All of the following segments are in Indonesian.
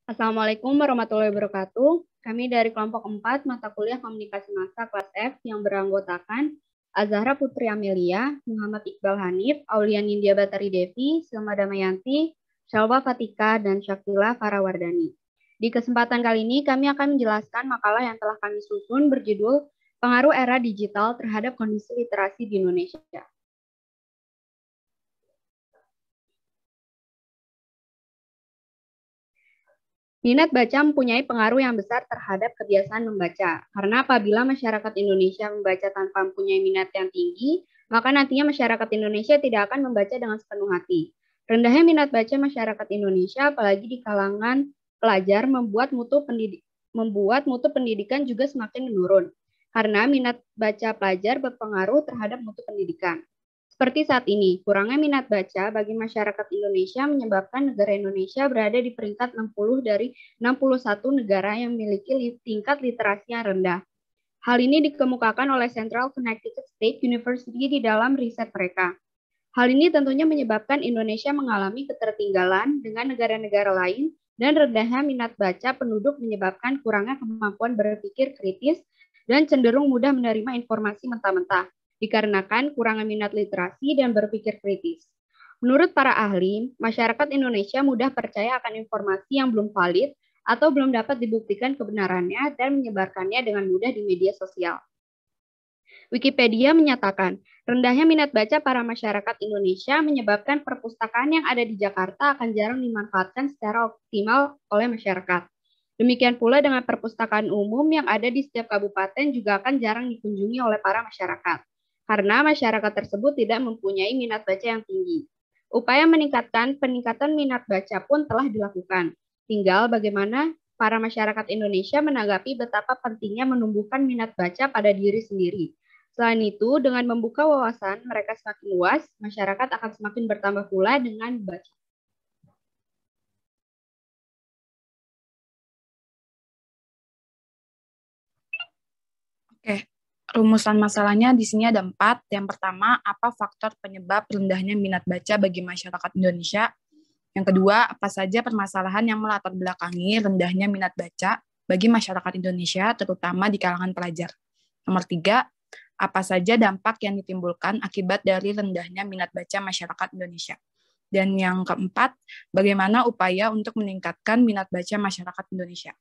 Assalamualaikum warahmatullahi wabarakatuh. Kami dari kelompok 4 mata kuliah Komunikasi Massa kelas F yang beranggotakan Azahra Putri Amelia, Muhammad Iqbal Hanif, Aulia Nindya Batari Devi, Silma Damayanti, Shalwa Fatika, dan Syakila Farawardani. Di kesempatan kali ini kami akan menjelaskan makalah yang telah kami susun berjudul Pengaruh Era Digital Terhadap Kondisi Literasi di Indonesia. Minat baca mempunyai pengaruh yang besar terhadap kebiasaan membaca, karena apabila masyarakat Indonesia membaca tanpa mempunyai minat yang tinggi, maka nantinya masyarakat Indonesia tidak akan membaca dengan sepenuh hati. Rendahnya minat baca masyarakat Indonesia, apalagi di kalangan pelajar, membuat mutu pendidikan juga semakin menurun, karena minat baca pelajar berpengaruh terhadap mutu pendidikan. Seperti saat ini, kurangnya minat baca bagi masyarakat Indonesia menyebabkan negara Indonesia berada di peringkat 60 dari 61 negara yang memiliki tingkat literasi yang rendah. Hal ini dikemukakan oleh Central Connecticut State University di dalam riset mereka. Hal ini tentunya menyebabkan Indonesia mengalami ketertinggalan dengan negara-negara lain dan rendahnya minat baca penduduk menyebabkan kurangnya kemampuan berpikir kritis dan cenderung mudah menerima informasi mentah-mentah dikarenakan kurangnya minat literasi dan berpikir kritis. Menurut para ahli, masyarakat Indonesia mudah percaya akan informasi yang belum valid atau belum dapat dibuktikan kebenarannya dan menyebarkannya dengan mudah di media sosial. Wikipedia menyatakan, rendahnya minat baca para masyarakat Indonesia menyebabkan perpustakaan yang ada di Jakarta akan jarang dimanfaatkan secara optimal oleh masyarakat. Demikian pula dengan perpustakaan umum yang ada di setiap kabupaten juga akan jarang dikunjungi oleh para masyarakat, karena masyarakat tersebut tidak mempunyai minat baca yang tinggi. Upaya peningkatan minat baca pun telah dilakukan. Tinggal bagaimana para masyarakat Indonesia menanggapi betapa pentingnya menumbuhkan minat baca pada diri sendiri. Selain itu, dengan membuka wawasan mereka semakin luas, masyarakat akan semakin bertambah pula dengan baca. Oke, rumusan masalahnya di sini ada 4. Yang pertama, apa faktor penyebab rendahnya minat baca bagi masyarakat Indonesia? Yang kedua, apa saja permasalahan yang melatar belakangi rendahnya minat baca bagi masyarakat Indonesia, terutama di kalangan pelajar? Nomor 3, apa saja dampak yang ditimbulkan akibat dari rendahnya minat baca masyarakat Indonesia? Dan yang keempat, bagaimana upaya untuk meningkatkan minat baca masyarakat Indonesia?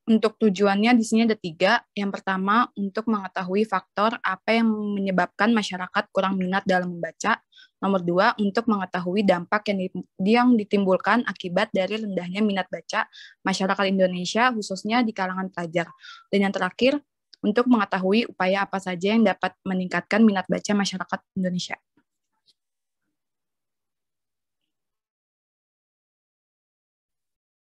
Untuk tujuannya di sini ada 3. Yang pertama, untuk mengetahui faktor apa yang menyebabkan masyarakat kurang minat dalam membaca. Nomor 2, untuk mengetahui dampak yang ditimbulkan akibat dari rendahnya minat baca masyarakat Indonesia, khususnya di kalangan pelajar. Dan yang terakhir, untuk mengetahui upaya apa saja yang dapat meningkatkan minat baca masyarakat Indonesia.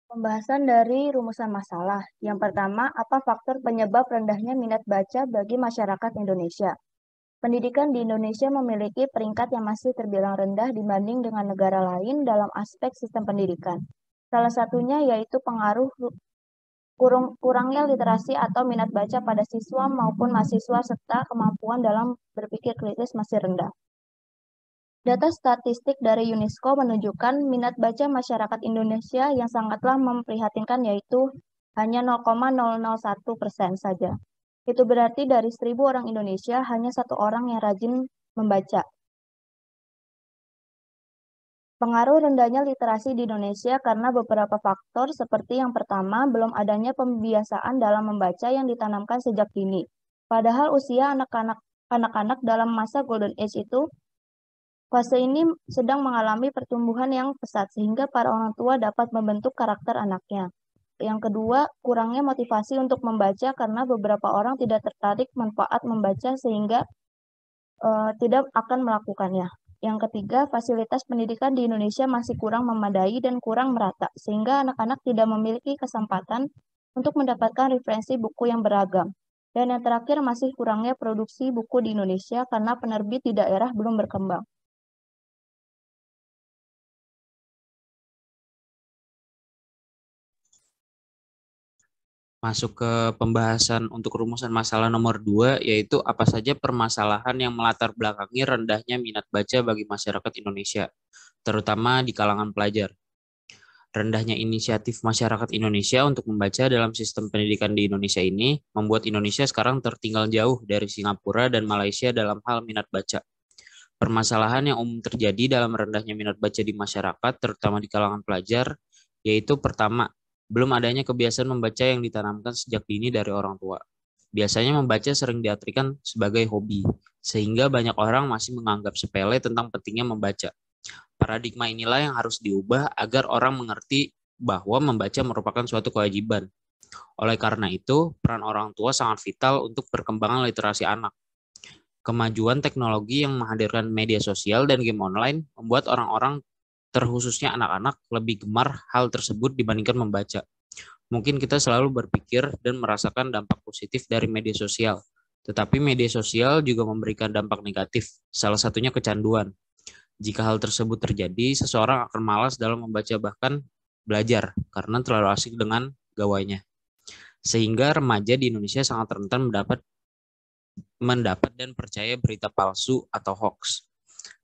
Pembahasan dari rumusan masalah. Yang pertama, apa faktor penyebab rendahnya minat baca bagi masyarakat Indonesia? Pendidikan di Indonesia memiliki peringkat yang masih terbilang rendah dibanding dengan negara lain dalam aspek sistem pendidikan. Salah satunya yaitu pengaruh kurangnya literasi atau minat baca pada siswa maupun mahasiswa serta kemampuan dalam berpikir kritis masih rendah. Data statistik dari UNESCO menunjukkan minat baca masyarakat Indonesia yang sangatlah memprihatinkan yaitu hanya 0,001% saja. Itu berarti dari 1.000 orang Indonesia hanya 1 orang yang rajin membaca. Pengaruh rendahnya literasi di Indonesia karena beberapa faktor seperti yang pertama, belum adanya pembiasaan dalam membaca yang ditanamkan sejak dini. Padahal usia anak-anak dalam masa Golden Age itu fase ini sedang mengalami pertumbuhan yang pesat sehingga para orang tua dapat membentuk karakter anaknya. Yang kedua, kurangnya motivasi untuk membaca karena beberapa orang tidak tertarik manfaat membaca sehingga tidak akan melakukannya. Yang ketiga, fasilitas pendidikan di Indonesia masih kurang memadai dan kurang merata, sehingga anak-anak tidak memiliki kesempatan untuk mendapatkan referensi buku yang beragam. Dan yang terakhir, masih kurangnya produksi buku di Indonesia karena penerbit di daerah belum berkembang. Masuk ke pembahasan untuk rumusan masalah nomor 2, yaitu apa saja permasalahan yang melatar belakangi rendahnya minat baca bagi masyarakat Indonesia, terutama di kalangan pelajar. Rendahnya inisiatif masyarakat Indonesia untuk membaca dalam sistem pendidikan di Indonesia ini membuat Indonesia sekarang tertinggal jauh dari Singapura dan Malaysia dalam hal minat baca. Permasalahan yang umum terjadi dalam rendahnya minat baca di masyarakat, terutama di kalangan pelajar, yaitu pertama, belum adanya kebiasaan membaca yang ditanamkan sejak dini dari orang tua. Biasanya membaca sering diartikan sebagai hobi, sehingga banyak orang masih menganggap sepele tentang pentingnya membaca. Paradigma inilah yang harus diubah agar orang mengerti bahwa membaca merupakan suatu kewajiban. Oleh karena itu, peran orang tua sangat vital untuk perkembangan literasi anak. Kemajuan teknologi yang menghadirkan media sosial dan game online membuat orang-orang, terkhususnya anak-anak, lebih gemar hal tersebut dibandingkan membaca. Mungkin kita selalu berpikir dan merasakan dampak positif dari media sosial, tetapi media sosial juga memberikan dampak negatif, salah satunya kecanduan. Jika hal tersebut terjadi, seseorang akan malas dalam membaca bahkan belajar karena terlalu asik dengan gawainya. Sehingga remaja di Indonesia sangat rentan mendapat dan percaya berita palsu atau hoax.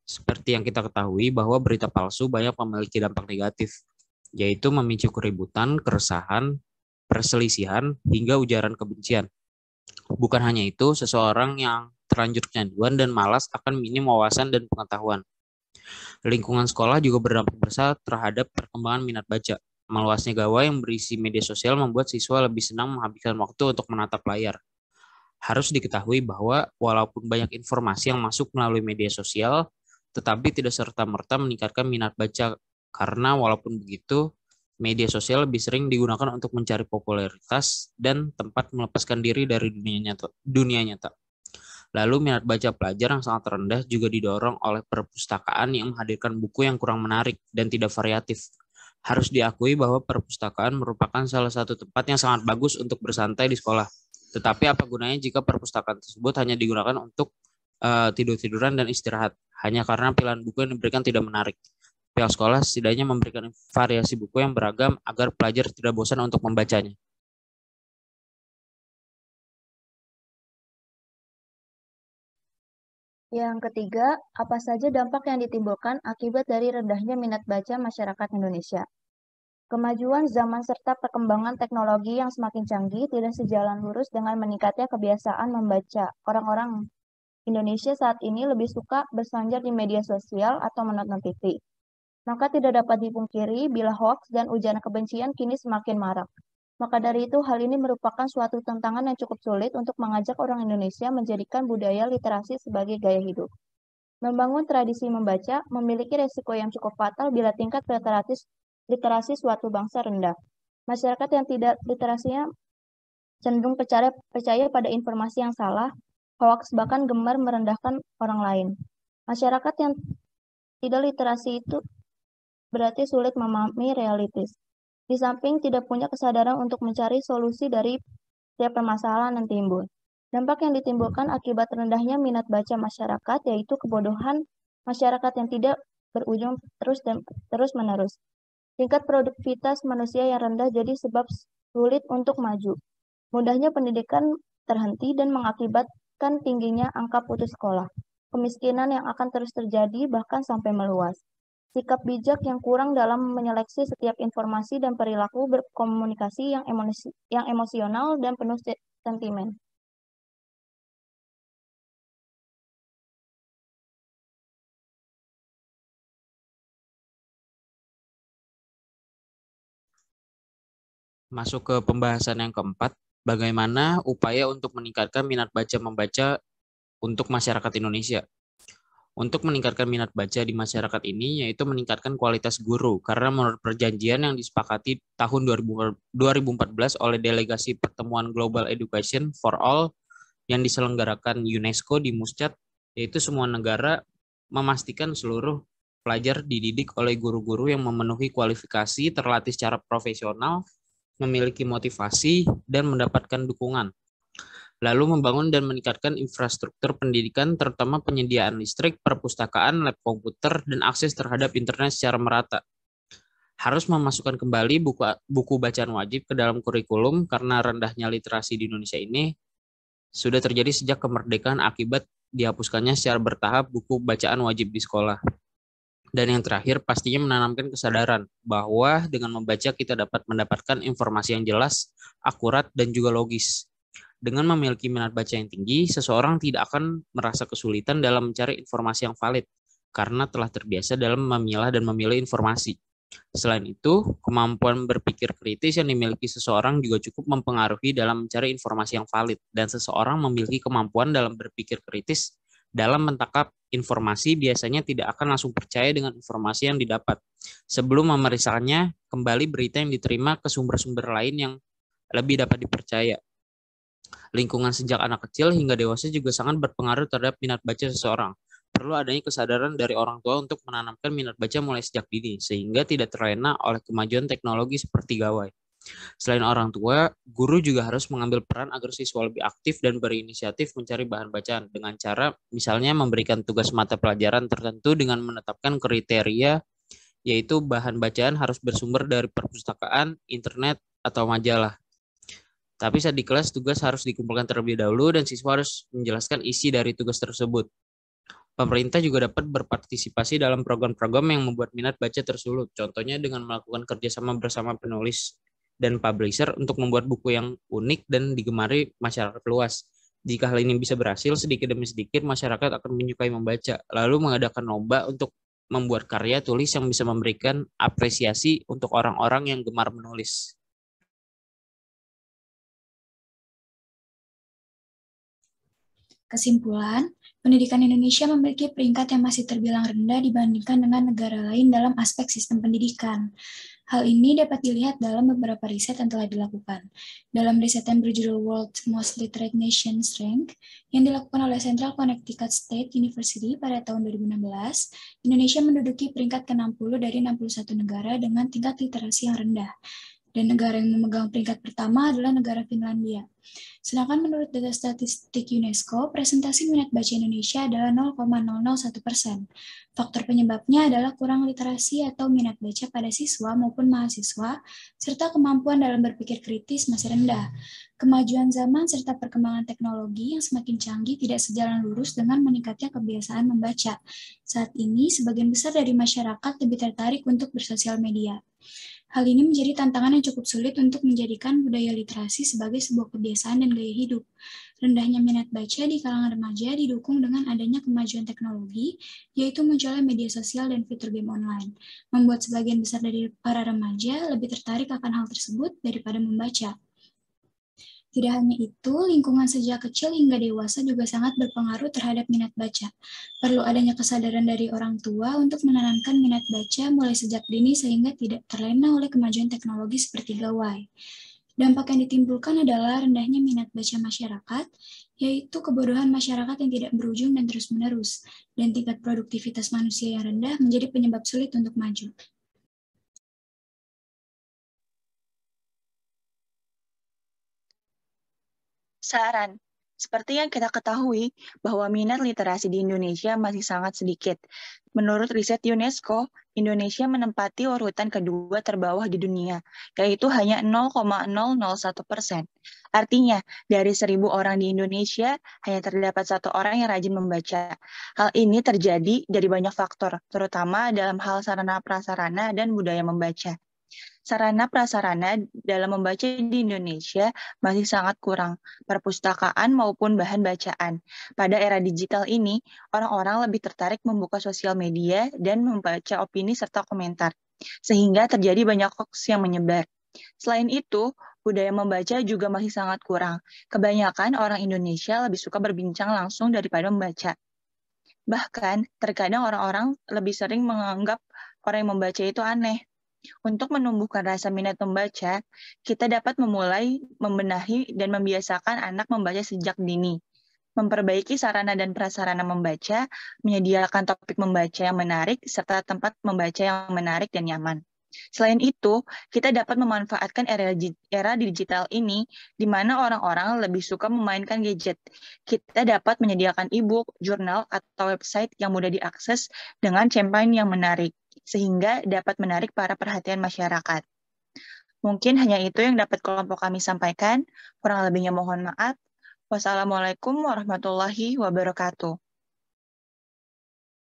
Seperti yang kita ketahui bahwa berita palsu banyak memiliki dampak negatif, yaitu memicu keributan, keresahan, perselisihan, hingga ujaran kebencian. Bukan hanya itu, seseorang yang terlanjur kecanduan dan malas akan minim wawasan dan pengetahuan. Lingkungan sekolah juga berdampak besar terhadap perkembangan minat baca. Meluasnya gawai yang berisi media sosial membuat siswa lebih senang menghabiskan waktu untuk menatap layar. Harus diketahui bahwa walaupun banyak informasi yang masuk melalui media sosial, tetapi tidak serta-merta meningkatkan minat baca, karena walaupun begitu, media sosial lebih sering digunakan untuk mencari popularitas dan tempat melepaskan diri dari dunia nyata. Lalu minat baca pelajar yang sangat rendah juga didorong oleh perpustakaan yang menghadirkan buku yang kurang menarik dan tidak variatif. Harus diakui bahwa perpustakaan merupakan salah satu tempat yang sangat bagus untuk bersantai di sekolah. Tetapi apa gunanya jika perpustakaan tersebut hanya digunakan untuk tidur-tiduran dan istirahat, hanya karena pilihan buku yang diberikan tidak menarik. Pihak sekolah setidaknya memberikan variasi buku yang beragam agar pelajar tidak bosan untuk membacanya. Yang ketiga, apa saja dampak yang ditimbulkan akibat dari rendahnya minat baca masyarakat Indonesia? Kemajuan zaman serta perkembangan teknologi yang semakin canggih tidak sejalan lurus dengan meningkatnya kebiasaan membaca. Orang-orang Indonesia saat ini lebih suka berselancar di media sosial atau menonton TV. Maka tidak dapat dipungkiri bila hoax dan ujaran kebencian kini semakin marak. Maka dari itu, hal ini merupakan suatu tantangan yang cukup sulit untuk mengajak orang Indonesia menjadikan budaya literasi sebagai gaya hidup. Membangun tradisi membaca memiliki resiko yang cukup fatal bila tingkat literasi suatu bangsa rendah. Masyarakat yang tidak literasinya cenderung percaya pada informasi yang salah, hoax, bahkan gemar merendahkan orang lain. Masyarakat yang tidak literasi itu berarti sulit memahami realitas. Di samping tidak punya kesadaran untuk mencari solusi dari setiap permasalahan yang timbul. Dampak yang ditimbulkan akibat rendahnya minat baca masyarakat yaitu kebodohan masyarakat yang tidak berujung terus-menerus. Tingkat produktivitas manusia yang rendah jadi sebab sulit untuk maju. Mudahnya pendidikan terhenti dan mengakibatkan tingginya angka putus sekolah. Kemiskinan yang akan terus terjadi bahkan sampai meluas. Sikap bijak yang kurang dalam menyeleksi setiap informasi dan perilaku berkomunikasi yang emosional dan penuh sentimen. Masuk ke pembahasan yang keempat, bagaimana upaya untuk meningkatkan minat baca membaca untuk masyarakat Indonesia. Untuk meningkatkan minat baca di masyarakat ini, yaitu meningkatkan kualitas guru, karena menurut perjanjian yang disepakati tahun 2014 oleh Delegasi Pertemuan Global Education for All yang diselenggarakan UNESCO di Muscat, yaitu semua negara memastikan seluruh pelajar dididik oleh guru-guru yang memenuhi kualifikasi, terlatih secara profesional, memiliki motivasi, dan mendapatkan dukungan. Lalu membangun dan meningkatkan infrastruktur pendidikan, terutama penyediaan listrik, perpustakaan, lab komputer, dan akses terhadap internet secara merata. Harus memasukkan kembali buku bacaan wajib ke dalam kurikulum karena rendahnya literasi di Indonesia ini sudah terjadi sejak kemerdekaan akibat dihapuskannya secara bertahap buku bacaan wajib di sekolah. Dan yang terakhir, pastinya menanamkan kesadaran bahwa dengan membaca kita dapat mendapatkan informasi yang jelas, akurat, dan juga logis. Dengan memiliki minat baca yang tinggi, seseorang tidak akan merasa kesulitan dalam mencari informasi yang valid, karena telah terbiasa dalam memilah dan memilih informasi. Selain itu, kemampuan berpikir kritis yang dimiliki seseorang juga cukup mempengaruhi dalam mencari informasi yang valid, dan seseorang memiliki kemampuan dalam berpikir kritis dalam mentangkap informasi biasanya tidak akan langsung percaya dengan informasi yang didapat. Sebelum memeriksakannya, kembali berita yang diterima ke sumber-sumber lain yang lebih dapat dipercaya. Lingkungan sejak anak kecil hingga dewasa juga sangat berpengaruh terhadap minat baca seseorang. Perlu adanya kesadaran dari orang tua untuk menanamkan minat baca mulai sejak dini, sehingga tidak terlena oleh kemajuan teknologi seperti gawai. Selain orang tua, guru juga harus mengambil peran agar siswa lebih aktif dan berinisiatif mencari bahan bacaan dengan cara misalnya memberikan tugas mata pelajaran tertentu dengan menetapkan kriteria, yaitu bahan bacaan harus bersumber dari perpustakaan, internet, atau majalah. Tapi saat di kelas, tugas harus dikumpulkan terlebih dahulu dan siswa harus menjelaskan isi dari tugas tersebut. Pemerintah juga dapat berpartisipasi dalam program-program yang membuat minat baca tersulut, contohnya dengan melakukan kerjasama bersama penulis dan publisher untuk membuat buku yang unik dan digemari masyarakat luas. Jika hal ini bisa berhasil, sedikit demi sedikit masyarakat akan menyukai membaca, lalu mengadakan lomba untuk membuat karya tulis yang bisa memberikan apresiasi untuk orang-orang yang gemar menulis. Kesimpulan, pendidikan Indonesia memiliki peringkat yang masih terbilang rendah dibandingkan dengan negara lain dalam aspek sistem pendidikan. Hal ini dapat dilihat dalam beberapa riset yang telah dilakukan. Dalam riset yang berjudul World's Most Literate Nations Rank, yang dilakukan oleh Central Connecticut State University pada tahun 2016, Indonesia menduduki peringkat ke-60 dari 61 negara dengan tingkat literasi yang rendah. Dan negara yang memegang peringkat pertama adalah negara Finlandia. Sedangkan menurut data statistik UNESCO, presentasi minat baca Indonesia adalah 0,001%. Faktor penyebabnya adalah kurang literasi atau minat baca pada siswa maupun mahasiswa, serta kemampuan dalam berpikir kritis masih rendah. Kemajuan zaman serta perkembangan teknologi yang semakin canggih tidak sejalan lurus dengan meningkatnya kebiasaan membaca. Saat ini, sebagian besar dari masyarakat lebih tertarik untuk bersosial media. Hal ini menjadi tantangan yang cukup sulit untuk menjadikan budaya literasi sebagai sebuah kebiasaan dan gaya hidup. Rendahnya minat baca di kalangan remaja didukung dengan adanya kemajuan teknologi, yaitu munculnya media sosial dan fitur game online, membuat sebagian besar dari para remaja lebih tertarik akan hal tersebut daripada membaca. Tidak hanya itu, lingkungan sejak kecil hingga dewasa juga sangat berpengaruh terhadap minat baca. Perlu adanya kesadaran dari orang tua untuk menanamkan minat baca mulai sejak dini sehingga tidak terlena oleh kemajuan teknologi seperti gawai. Dampak yang ditimbulkan adalah rendahnya minat baca masyarakat, yaitu kebodohan masyarakat yang tidak berujung dan terus-menerus, dan tingkat produktivitas manusia yang rendah menjadi penyebab sulit untuk maju. Saran. Seperti yang kita ketahui, bahwa minat literasi di Indonesia masih sangat sedikit. Menurut riset UNESCO, Indonesia menempati urutan kedua terbawah di dunia, yaitu hanya 0,001%. Artinya, dari 1.000 orang di Indonesia, hanya terdapat 1 orang yang rajin membaca. Hal ini terjadi dari banyak faktor, terutama dalam hal sarana prasarana dan budaya membaca. Sarana prasarana dalam membaca di Indonesia masih sangat kurang, perpustakaan maupun bahan bacaan. Pada era digital ini, orang-orang lebih tertarik membuka sosial media dan membaca opini serta komentar, sehingga terjadi banyak hoax yang menyebar. Selain itu, budaya membaca juga masih sangat kurang. Kebanyakan orang Indonesia lebih suka berbincang langsung daripada membaca. Bahkan, terkadang orang-orang lebih sering menganggap orang yang membaca itu aneh. Untuk menumbuhkan rasa minat membaca, kita dapat memulai membenahi dan membiasakan anak membaca sejak dini. Memperbaiki sarana dan prasarana membaca, menyediakan topik membaca yang menarik, serta tempat membaca yang menarik dan nyaman. Selain itu, kita dapat memanfaatkan era digital ini di mana orang-orang lebih suka memainkan gadget. Kita dapat menyediakan e-book, jurnal, atau website yang mudah diakses dengan campaign yang menarik, sehingga dapat menarik para perhatian masyarakat. Mungkin hanya itu yang dapat kelompok kami sampaikan. Kurang lebihnya mohon maaf. Wassalamualaikum warahmatullahi wabarakatuh.